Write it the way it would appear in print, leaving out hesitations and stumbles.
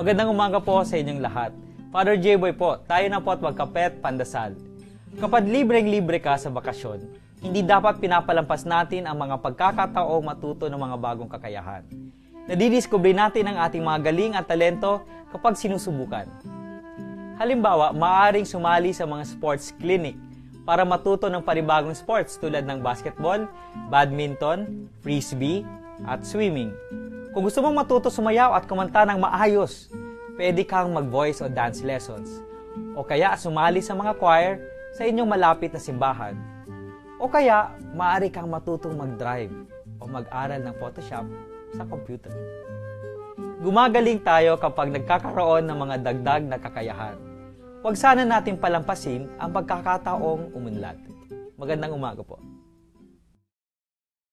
Magandang umaga po sa inyong lahat. Father J-Boy po, tayo na po at magkapet, pandasal. Kapag libreng-libre ka sa bakasyon, hindi dapat pinapalampas natin ang mga pagkakataong matuto ng mga bagong kakayahan. Nadidiscover natin ang ating mga galing at talento kapag sinusubukan. Halimbawa, maaaring sumali sa mga sports clinic para matuto ng panibagong sports tulad ng basketball, badminton, frisbee, at swimming. Kung gusto mong matuto sumayaw at kumanta ng maayos, pwede kang mag-voice o dance lessons. O kaya sumali sa mga choir sa inyong malapit na simbahan. O kaya, maaari kang matutong mag-drive o mag-aral ng Photoshop sa computer. Gumagaling tayo kapag nagkakaroon ng mga dagdag na kakayahan. Huwag sana natin palampasin ang pagkakataong umunlad. Magandang umaga po.